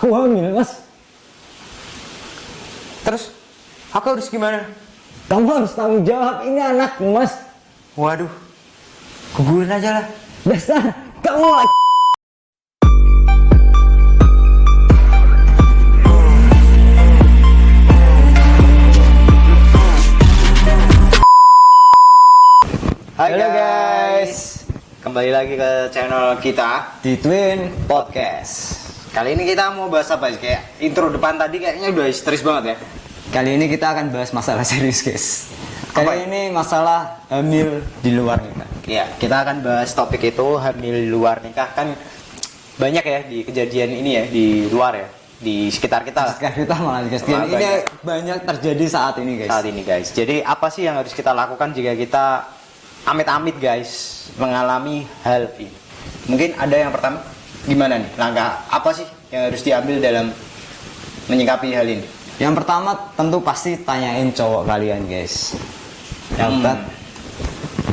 Aku hamil, Mas. Terus aku harus gimana? Kamu harus tanggung jawab, ini anakmu, Mas. Waduh, gugurin aja lah. Dasar kamu. Hai Halo, guys, kembali lagi ke channel kita Di Twin Podcast. Kali ini kita mau bahas apa sih? Kayak intro depan tadi kayaknya udah histeris banget ya. Kali ini kita akan bahas masalah serius, guys. Kali Apa? ini masalah hamil di luar nikah. Ya, kita akan bahas topik itu hamil luar nikah. Kan banyak ya di kejadian ini ya di luar ya, di sekitar kita lah. Sekarang kita malah guys. Wah, Ini banyak terjadi saat ini, guys. Saat ini guys. Jadi apa sih yang harus kita lakukan jika kita amit-amit guys mengalami hal ini? Mungkin ada yang pertama, gimana nih langkah apa sih yang harus diambil dalam menyikapi hal ini? Yang pertama tentu pasti tanyain cowok kalian, guys. Yang kedua,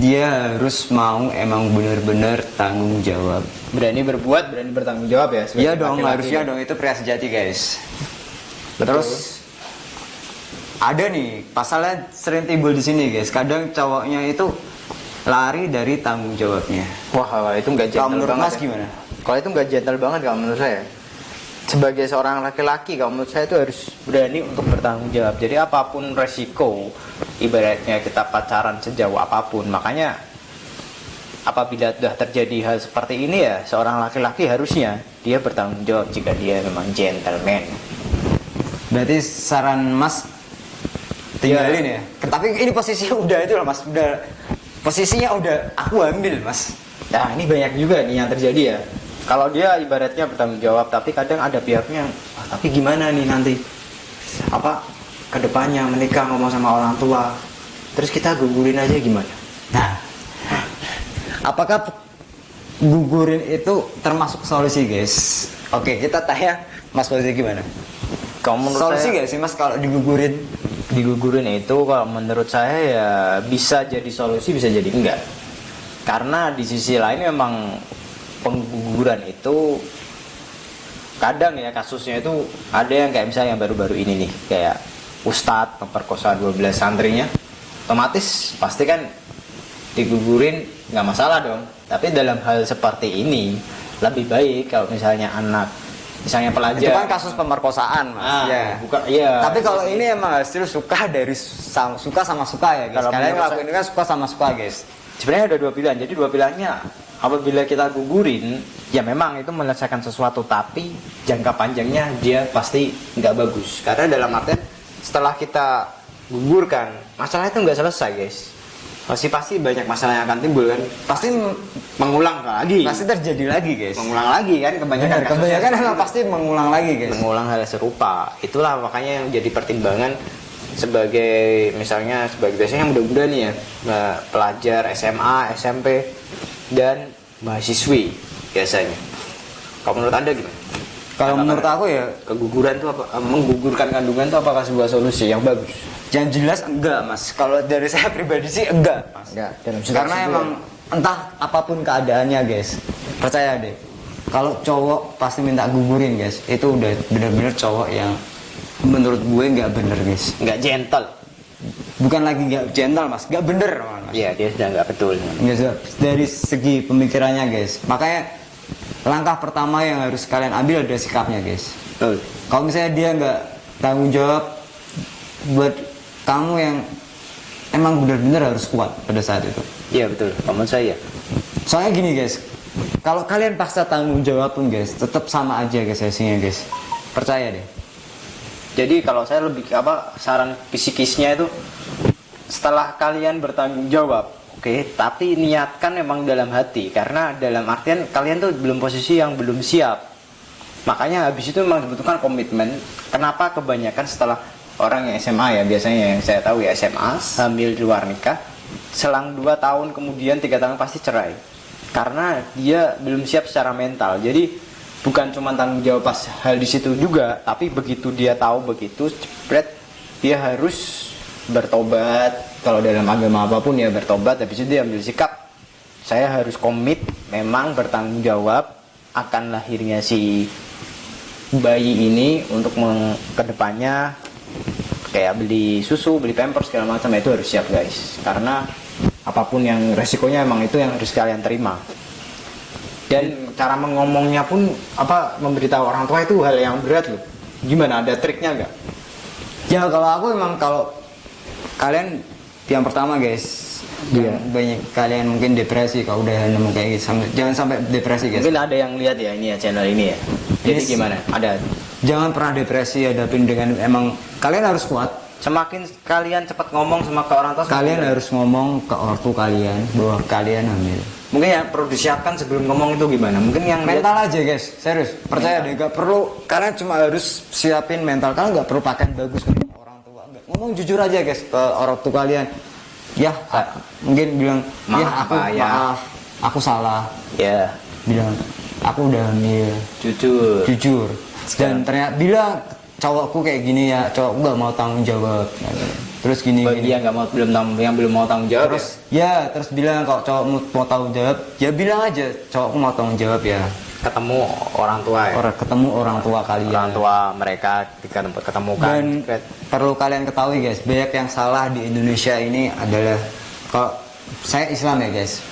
dia harus mau emang bener-bener tanggung jawab. Berani berbuat, berani bertanggung jawab ya. sebagai Iya dong, laki-laki. harusnya dong, itu pria sejati, guys. Betul. Terus ada nih pasalnya sering timbul di sini, guys. Kadang cowoknya itu lari dari tanggung jawabnya. Wah, itu nggak Kalau gentle menurut banget. Mas ya. gimana? Kalau itu nggak gentle banget kalau menurut saya. Sebagai seorang laki-laki, kalau menurut saya itu harus berani untuk bertanggung jawab. Jadi apapun resiko, ibaratnya kita pacaran sejauh apapun. Makanya apabila sudah terjadi hal seperti ini ya, seorang laki-laki harusnya dia bertanggung jawab jika dia memang gentleman. Berarti saran Mas tinggalin ya. Tapi ini posisinya udah itu loh, Mas. Udah posisinya udah aku hamil, Mas. Nah, ini banyak juga nih yang terjadi ya. Kalau dia ibaratnya bertanggung jawab, tapi kadang ada pihaknya, tapi gimana nih nanti? Apa kedepannya menikah ngomong sama orang tua, terus kita gugurin aja gimana? Nah, apakah gugurin itu termasuk solusi, guys? Oke, kita tanya Mas Fauzi gimana? Kalau menurut Solusi saya, gak sih, Mas, kalau digugurin? digugurin itu kalau menurut saya ya bisa jadi solusi, bisa jadi enggak. Karena di sisi lain memang pengguguran itu kadang ya kasusnya itu ada yang kayak misalnya yang baru-baru ini nih, kayak ustadz memperkosa 12 santrinya, otomatis pasti kan digugurin nggak masalah dong. Tapi dalam hal seperti ini lebih baik kalau misalnya anak, misalnya pelajar, Itu kan kasus pemerkosaan, Mas. Ya. bukan, iya. Tapi kalau ini emang hasil suka dari suka sama suka ya, guys. Kalau Kalian menurut ngelakuin ini kan suka sama suka, guys. Sebenarnya ada dua pilihan. Jadi dua pilihannya, apabila kita gugurin, ya memang itu menyelesaikan sesuatu, tapi jangka panjangnya dia pasti nggak bagus. Karena dalam artian setelah kita gugurkan, masalah itu nggak selesai, guys. Pasti banyak masalah yang akan timbul kan. Pasti mengulang lagi. Pasti terjadi lagi, guys. Mengulang lagi kan kebanyakan. Benar, kebanyakan emang pasti mengulang lagi, guys. Mengulang hal serupa. Itulah makanya yang jadi pertimbangan sebagai misalnya sebagai biasanya yang muda-muda nih ya, pelajar SMA, SMP dan mahasiswi biasanya. Kalau menurut Anda gimana? Kalau menurut aku ya, Keguguran itu apa? Menggugurkan kandungan itu apakah sebuah solusi yang bagus? yang jelas enggak, Mas. Kalau dari saya pribadi sih enggak, Mas. Enggak, dalam Karena emang entah apapun keadaannya, guys. Percaya deh. Kalau cowok pasti minta gugurin, guys. Itu udah bener-bener cowok yang menurut gue nggak bener, guys. nggak gentle. Bukan lagi nggak gentle, Mas. Nggak bener, Mas. Iya, dia sudah nggak betul. Nggak, dari segi pemikirannya, guys. Makanya langkah pertama yang harus kalian ambil adalah sikapnya, guys. Betul. Kalau misalnya dia nggak tanggung jawab buat kamu yang emang benar-benar harus kuat pada saat itu. Iya betul. Menurut saya. Soalnya gini, guys. Kalau kalian paksa tanggung jawab pun, guys, tetap sama aja, guys, hasilnya, guys. Percaya deh. Jadi kalau saya lebih apa saran psikisnya itu setelah kalian bertanggung jawab, oke, tapi niatkan memang dalam hati, karena dalam artian kalian tuh belum posisi yang belum siap. Makanya habis itu memang dibutuhkan komitmen. Kenapa kebanyakan setelah orang yang SMA ya, biasanya yang saya tahu ya SMA hamil di luar nikah, selang 2 tahun kemudian 3 tahun pasti cerai. Karena dia belum siap secara mental. Jadi bukan cuma tanggung jawab pas hal di situ juga, tapi begitu dia tahu begitu, jebret, dia harus bertobat. Kalau dalam agama apapun ya bertobat, habis itu dia ambil sikap, saya harus komit memang bertanggung jawab akan lahirnya si bayi ini untuk kedepannya kayak beli susu, beli pampers segala macam itu harus siap guys, karena apapun yang resikonya emang itu yang harus kalian terima. Dan cara mengomongnya pun memberitahu orang tua itu hal yang berat loh. Gimana, ada triknya nggak? Ya kalau aku emang, kalau kalian yang pertama guys, Iya. banyak kalian mungkin depresi kalau udah nemu kayak gitu, jangan sampai depresi guys. Mungkin ada yang lihat ya ini ya, channel ini ya. Jadi Yes. gimana? Ada. Jangan pernah depresi, hadapin dengan, emang kalian harus kuat. Semakin kalian cepat ngomong sama ke orang tua, Kalian harus ngomong ke ortu kalian bahwa kalian hamil. mungkin ya perlu disiapkan sebelum ngomong itu gimana? Mungkin yang Mental aja guys, serius, percaya deh, gak perlu, kalian cuma harus siapin mental, kalian gak perlu pakaian bagus ke orang tua, enggak. Ngomong jujur aja guys ke orang tua kalian. Ya, mungkin bilang, Maaf, aku salah. ya Bilang, aku udah hamil, jujur. dan ternyata bilang cowokku kayak gini ya, cowokku gak mau tanggung jawab, terus gini Bagi gini. yang belum mau tanggung jawab. Terus bilang kalau cowokmu mau tanggung jawab, ya bilang aja cowokku mau tanggung jawab ya. Ketemu orang tua ya. Ketemu orang tua kalian. Orang tua mereka ketemukan. Dan perlu kalian ketahui guys, banyak yang salah di Indonesia ini adalah, kalau saya Islam ya guys,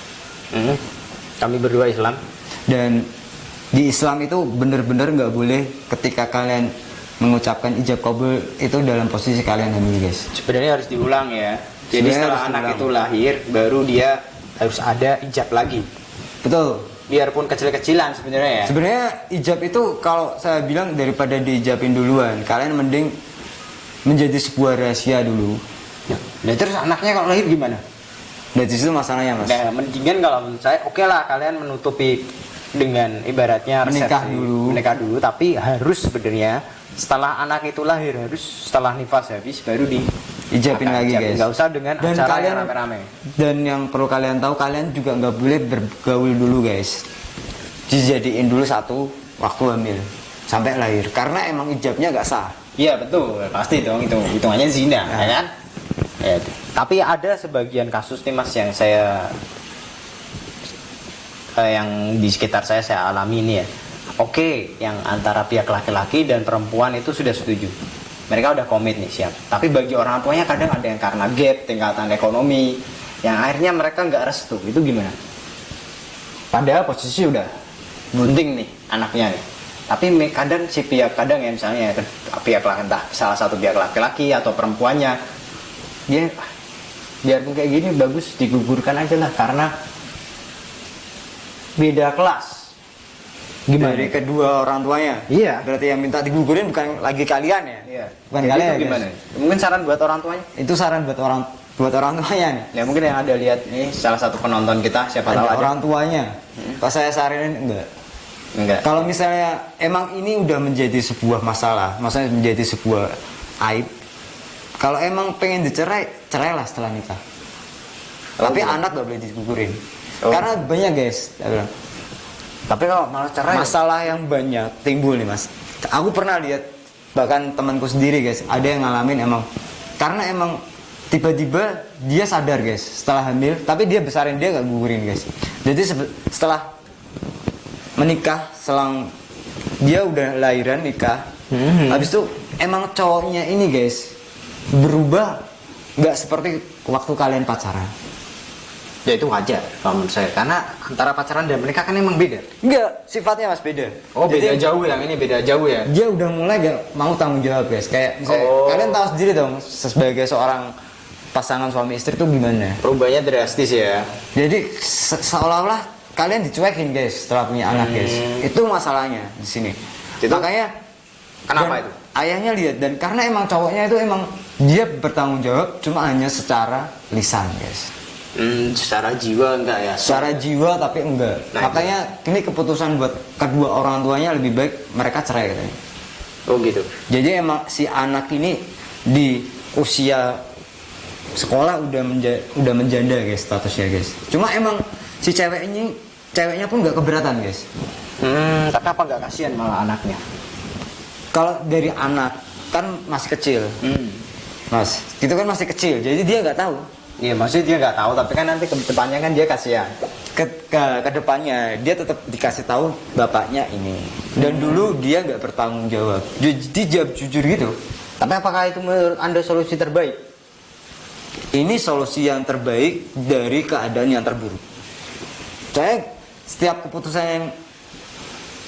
Kami berdua Islam. dan di Islam itu bener-bener nggak boleh ketika kalian mengucapkan ijab kabul itu dalam posisi kalian hamil guys. Sebenarnya harus diulang ya. Jadi Sebenarnya setelah harus anak diulang. itu lahir, baru dia harus ada ijab lagi. Betul. Biarpun kecil-kecilan sebenarnya ya. Sebenarnya ijab itu, kalau saya bilang, daripada diijabin duluan, kalian mending menjadi sebuah rahasia dulu. Nah terus anaknya kalau lahir gimana? Dan di situ masalahnya mas. Nah mendingan kalau menurut saya oke lah kalian menutupi dengan ibaratnya menikah dulu, tapi harus sebenarnya setelah anak itu lahir, harus setelah nifas habis baru di Ijabin lagi guys. Nggak usah dengan Dan acara kalian, yang rame-rame. dan yang perlu kalian tahu, kalian juga nggak boleh bergaul dulu guys. Dijadiin dulu satu waktu hamil sampai lahir, karena emang ijabnya nggak sah. Iya betul, pasti dong, itu hitungannya zina, ya kan? Ya, tapi ada sebagian kasus nih mas yang yang di sekitar saya alami ini ya. Oke, yang antara pihak laki-laki dan perempuan itu sudah setuju. Mereka udah komit nih, siap. Tapi bagi orang tuanya kadang ada yang karena gap tingkatan ekonomi, yang akhirnya mereka nggak restu. Itu gimana? Padahal posisi udah bunting nih anaknya nih. Tapi kadang kadang ya misalnya pihak laki, entah salah satu pihak laki-laki atau perempuannya, dia biarpun kayak gini bagus digugurkan aja lah karena beda kelas. Gimana? Dari kedua orang tuanya. Iya. Berarti yang minta digugurin bukan lagi kalian ya? Iya. Bukan Jadi kalian itu ya, gimana? guys? Mungkin saran buat orang tuanya. Itu saran buat orang tuanya nih. Ya mungkin yang ada lihat nih salah satu penonton kita siapa tahu Ada ada. orang tuanya. Pas saya saranin enggak. Kalau misalnya emang ini udah menjadi sebuah masalah, maksudnya menjadi sebuah aib. Kalau emang pengen dicerai, cerailah setelah nikah. Tapi anak gak boleh digugurin. Karena banyak guys, saya bilang. Tapi kalau malah cerai Masalah yang banyak timbul nih mas. Aku pernah lihat, bahkan temanku sendiri guys, ada yang ngalamin emang, karena emang tiba-tiba dia sadar guys setelah hamil, tapi dia besarin, dia gak gugurin guys. Jadi setelah menikah, selang dia udah lahiran nikah, habis itu emang cowoknya ini guys berubah, nggak seperti waktu kalian pacaran. ya itu wajar kalau menurut saya karena antara pacaran dan menikah kan emang beda. Enggak, sifatnya mas beda. Oh beda Jadi, jauh, yang ini beda jauh ya. dia udah mulai gak mau tanggung jawab guys. Kayak misalnya kalian tahu sendiri dong, sebagai seorang pasangan suami istri itu gimana. Perubahannya drastis ya. Jadi seolah-olah kalian dicuekin guys setelah punya anak guys. Itu masalahnya di sini. Itu Makanya kenapa dan itu? Ayahnya lihat, dan karena emang cowoknya itu emang dia bertanggung jawab cuma hanya secara lisan guys. Secara jiwa enggak ya? Secara jiwa tapi enggak. Nah, Makanya ini keputusan buat kedua orang tuanya, lebih baik mereka cerai katanya. Oh gitu. Jadi emang si anak ini di usia sekolah udah menjanda guys statusnya guys. Cuma emang si ceweknya pun nggak keberatan guys. Tapi apa nggak kasihan malah anaknya? Kalau dari anak kan masih kecil, mas, itu kan masih kecil, jadi dia nggak tahu Iya, maksudnya dia nggak tahu, tapi kan nanti ke depannya kan dia kasihan. Ke depannya dia tetap dikasih tahu bapaknya ini. Dan dulu dia nggak bertanggung jawab. Dia jawab jujur gitu. Tapi apakah itu menurut Anda solusi terbaik? Ini solusi yang terbaik dari keadaan yang terburuk. Saya setiap keputusan yang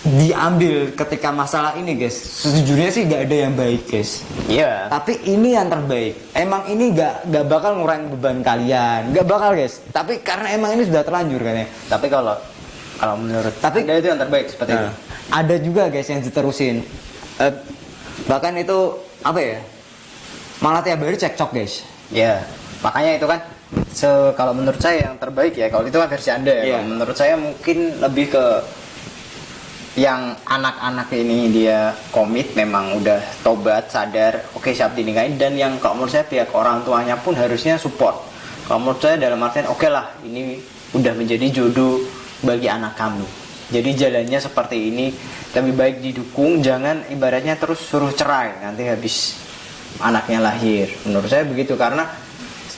diambil ketika masalah ini guys, sejujurnya sih nggak ada yang baik guys. Iya. Tapi ini yang terbaik. Emang ini nggak bakal ngurangin beban kalian, nggak bakal guys. Tapi karena emang ini sudah terlanjur kan ya. Tapi kalau menurut Anda itu yang terbaik seperti itu. Ada juga guys yang diterusin. Bahkan itu apa ya? Malah tiap hari cekcok guys. Ya, makanya itu kan kalau menurut saya yang terbaik ya, kalau itu kan versi Anda ya. Iya. Kalau menurut saya mungkin lebih ke yang anak-anak ini dia komit, memang udah tobat, sadar, oke siap dinikahin. Dan yang kalau menurut saya pihak orang tuanya pun harusnya support. Kalau menurut saya dalam artian oke lah, ini udah menjadi jodoh bagi anak kami, jadi jalannya seperti ini, lebih baik didukung, jangan ibaratnya terus suruh cerai nanti habis anaknya lahir. Menurut saya begitu, karena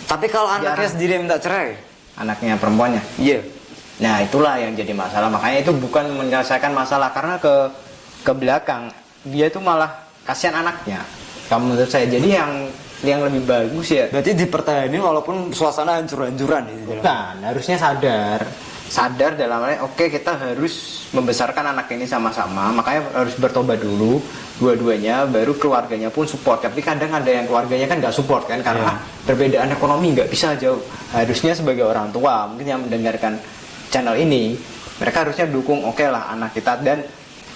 Tapi kalau anaknya sendiri minta cerai, anaknya perempuannya, iya. nah itulah yang jadi masalah. Makanya itu bukan menyelesaikan masalah, karena ke belakang dia itu malah kasihan anaknya. Kamu menurut saya, jadi yang lebih bagus ya. Berarti dipertahankan walaupun suasana hancur-hancuran gitu. Bukan, harusnya sadar dalam artian oke, kita harus membesarkan anak ini sama-sama, makanya harus bertobat dulu dua-duanya, baru keluarganya pun support. Tapi kadang ada yang keluarganya kan nggak support kan, karena perbedaan ekonomi nggak bisa jauh. Harusnya sebagai orang tua mungkin yang mendengarkan channel ini, mereka harusnya dukung, oke lah anak kita, dan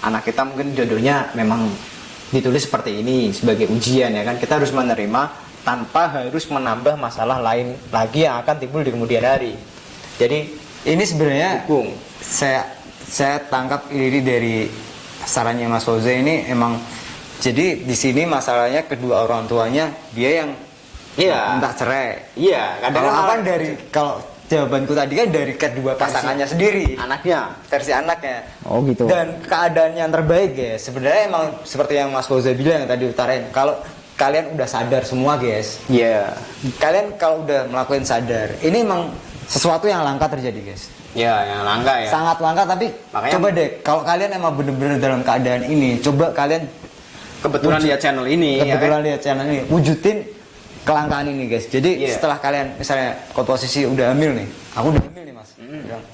anak kita mungkin jodohnya memang ditulis seperti ini sebagai ujian ya kan, kita harus menerima tanpa harus menambah masalah lain lagi yang akan timbul di kemudian hari. Jadi Ini sebenarnya dukung. Saya tangkap ini dari sarannya Mas Fauzi ini emang, jadi di sini masalahnya kedua orang tuanya dia yang minta cerai. Iya, Kalau jawabanku tadi kan dari kedua pasangannya sendiri, anaknya, versi anaknya. Oh gitu. Dan keadaan yang terbaik ya sebenarnya emang seperti yang Mas Fauzi bilang yang tadi utarain, kalau kalian udah sadar semua guys. Iya. Kalian kalau udah melakukan sadar, ini emang sesuatu yang langka terjadi guys. Ya, yang langka ya. Sangat langka, tapi makanya coba deh kalau kalian emang bener-bener dalam keadaan ini, coba kalian kebetulan lihat channel ini, lihat channel ini, wujudin kelangkaan ini guys. Jadi setelah kalian misalnya posisi udah hamil nih, aku udah hamil nih mas, bilang,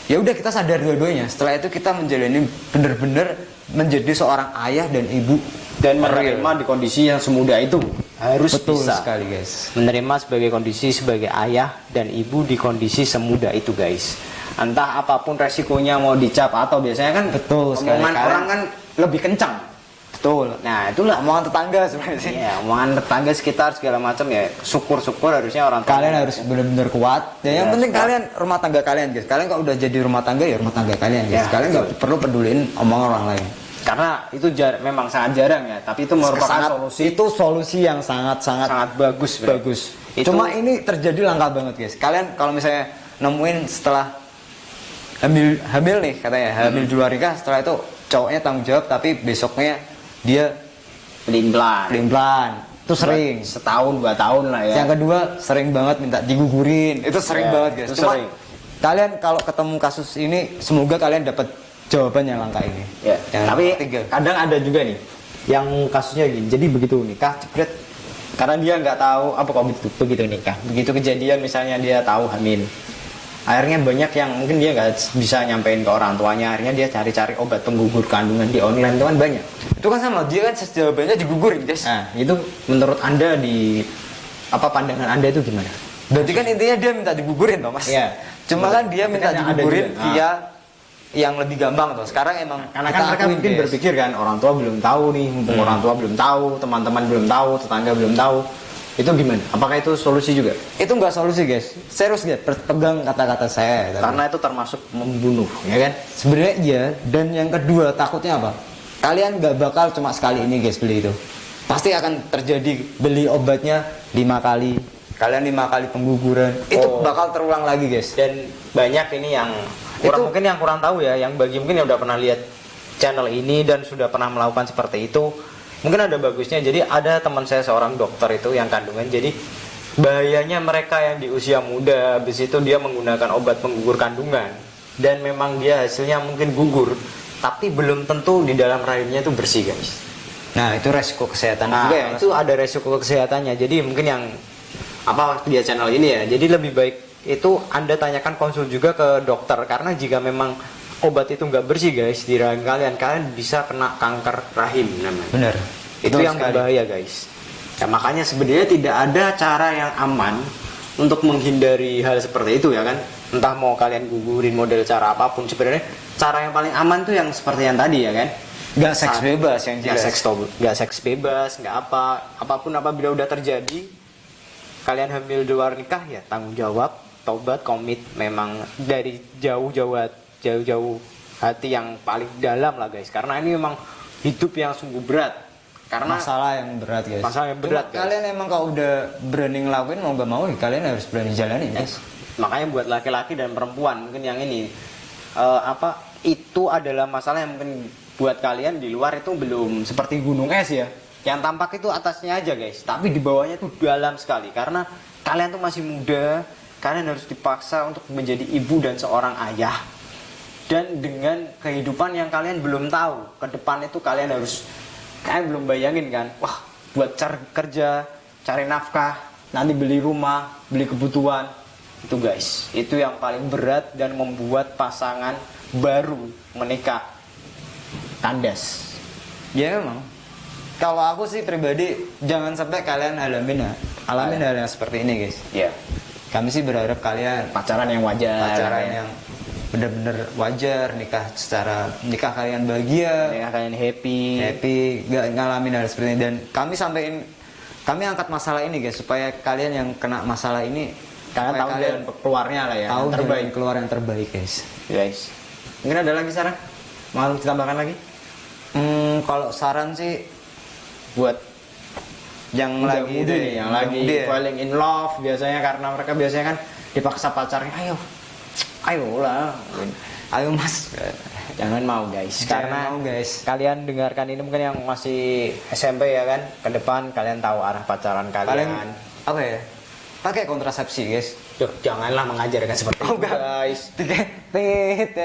ya udah kita sadar dua-duanya. Setelah itu kita menjalani bener-bener menjadi seorang ayah dan ibu, dan menerima di kondisi yang semudah itu. Harus betul bisa sekali guys, menerima sebagai kondisi sebagai ayah dan ibu di kondisi semudah itu guys. Entah apapun resikonya, mau dicap atau biasanya kan betul sekali, omongan orang kan lebih kencang. Betul. Nah itulah omongan tetangga sebenarnya. Ya, omongan tetangga sekitar segala macam ya. Syukur-syukur harusnya orang tua kalian harus benar-benar kuat. Dan yang penting kalian rumah tangga kalian guys. Kalian kalau udah jadi rumah tangga ya rumah tangga kalian guys. Kalian nggak perlu peduliin omongan orang lain. Karena itu memang sangat jarang ya. Tapi itu merupakan solusi. Itu solusi yang sangat bagus. Bagus. Cuma ini terjadi langka banget guys. Kalian kalau misalnya nemuin setelah hamil nih katanya, hamil di luar nikah, setelah itu cowoknya tanggung jawab tapi besoknya dia pelin-pelan. Itu sering. Setahun 2 tahun lah ya. Yang kedua sering banget minta digugurin. Itu sering banget guys. Cuma kalian kalau ketemu kasus ini, semoga kalian dapat jawaban yang langka ini. Ya. Tapi kadang ada juga nih yang kasusnya gini. Jadi begitu nikah jebret, karena dia nggak tahu apa kok begitu nikah. Begitu kejadian misalnya dia tahu hamil. Akhirnya banyak yang mungkin dia nggak bisa nyampein ke orang tuanya. Akhirnya dia cari-cari obat penggugur kandungan di online, itu kan banyak. Itu kan sama, dia kan jawabannya digugurin guys. Nah, itu menurut Anda pandangan Anda itu gimana? Berarti kan intinya dia minta digugurin toh mas. Iya. Cuma kan dia minta digugurin via yang lebih gampang tuh. Sekarang emang karena kan mereka mungkin berpikir kan orang tua belum tahu nih, mumpung orang tua belum tahu, teman-teman belum tahu, tetangga belum tahu. Itu gimana? Apakah itu solusi juga? Itu nggak solusi guys. Serius guys, pegang kata-kata saya. Karena itu termasuk membunuh, ya kan? Sebenarnya iya. Dan yang kedua takutnya apa? Kalian nggak bakal cuma sekali ini guys beli itu. Pasti akan terjadi beli obatnya 5 kali. Kalian 5 kali pengguguran. Itu bakal terulang lagi guys. Dan banyak ini yang mungkin yang kurang tahu ya, yang bagi mungkin yang udah pernah lihat channel ini dan sudah pernah melakukan seperti itu, mungkin ada bagusnya. Jadi ada teman saya seorang dokter itu yang kandungan, jadi bahayanya mereka yang di usia muda, habis itu dia menggunakan obat penggugur kandungan dan memang dia hasilnya mungkin gugur, tapi belum tentu di dalam rahimnya itu bersih guys. Nah itu resiko kesehatan Nah, juga ya Mas. itu ada resiko kesehatannya. Jadi mungkin yang apa dia channel ini ya. Jadi lebih baik itu Anda tanyakan konsul juga ke dokter, karena jika memang obat itu nggak bersih guys di rahim kalian, kalian bisa kena kanker rahim namanya. Bener. Itu Betul yang sekali. berbahaya guys. Nah, makanya sebenarnya tidak ada cara yang aman untuk menghindari hal seperti itu ya kan. Entah mau kalian gugurin model cara apapun, sebenarnya cara yang paling aman tuh yang seperti yang tadi ya kan. Nggak seks bebas yang Nggak jelas. nggak seks bebas, nggak apapun apabila udah terjadi kalian hamil di luar nikah ya tanggung jawab, tobat, komit memang dari jauh-jauh hati yang paling dalam lah guys, karena ini memang hidup yang sungguh berat, karena Masalah yang berat guys. Masalah yang berat, Cuma guys. kalian emang kalau udah berani ngelakuin mau gak mau ya kalian harus berani jalanin guys. makanya buat laki-laki dan perempuan mungkin yang ini itu adalah masalah yang mungkin buat kalian di luar itu belum seperti gunung es ya, yang tampak itu atasnya aja guys, tapi di bawahnya itu dalam sekali, karena kalian tuh masih muda, kalian harus dipaksa untuk menjadi ibu dan seorang ayah, dan dengan kehidupan yang kalian belum tahu ke depan itu kalian belum bayangin kan, wah buat cari kerja, cari nafkah, nanti beli rumah, beli kebutuhan, itu guys, itu yang paling berat dan membuat pasangan baru menikah kandas. Ya emang. Kalau aku sih pribadi jangan sampai kalian alamin hal yang seperti ini guys. Ya, Kami sih berharap kalian pacaran yang wajar, pacaran yang benar-benar wajar, nikah kalian bahagia, yang kalian happy. gak ngalamin hal seperti ini. Dan kami angkat masalah ini guys supaya kalian yang kena masalah ini Kalian supaya tahu jalan keluarnya lah ya, tahu yang terbaik jalan keluar yang terbaik guys. guys. Mungkin ada lagi saran? Mau ditambahkan lagi? Kalau saran sih Buat yang lagi muda nih, yang lagi muda ya. falling in love biasanya, karena mereka biasanya kan dipaksa pacarnya, ayo lah, Ayo mas, jangan mau guys, Jangan karena mau, guys. kalian dengarkan ini mungkin yang masih SMP ya kan, ke depan kalian tahu arah pacaran kalian kalian. apa ya? Pakai kontrasepsi guys. Duh, janganlah mengajarkan seperti itu guys. Tit.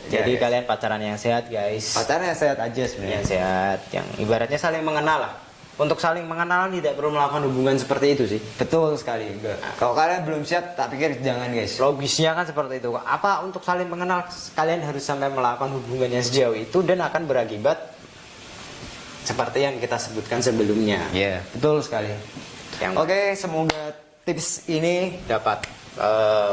Jadi Ya, guys. kalian pacaran yang sehat guys. Pacarnya sehat aja sebenarnya. Yang sehat, yang ibaratnya saling mengenal lah. Untuk saling mengenal tidak perlu melakukan hubungan seperti itu sih. Betul sekali. Enggak. Kalau kalian belum siap, tak pikir jangan guys. Logisnya kan seperti itu. Apa untuk saling mengenal kalian harus sampai melakukan hubungan yang sejauh itu, dan akan berakibat seperti yang kita sebutkan sebelumnya. Ya, betul sekali. Yang Oke, semoga tips ini dapat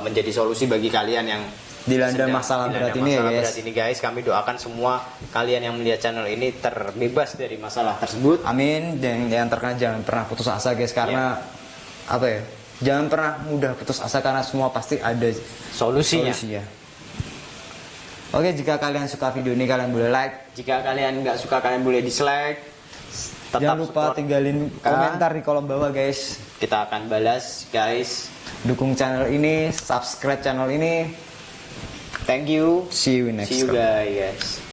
menjadi solusi bagi kalian yang dilanda sedang masalah dilanda berat ini ya masalah guys. berat ini guys. Kami doakan semua kalian yang melihat channel ini terbebas dari masalah tersebut. Amin. Dan yang terkena jangan pernah putus asa guys, karena apa ya? Jangan pernah mudah putus asa karena semua pasti ada Solusinya. Oke, jika kalian suka video ini kalian boleh like. Jika kalian nggak suka kalian boleh dislike. Tetap Jangan lupa support. tinggalin komentar di kolom bawah guys. Kita akan balas guys. Dukung channel ini, subscribe channel ini. Thank you. See you next See you time. guys.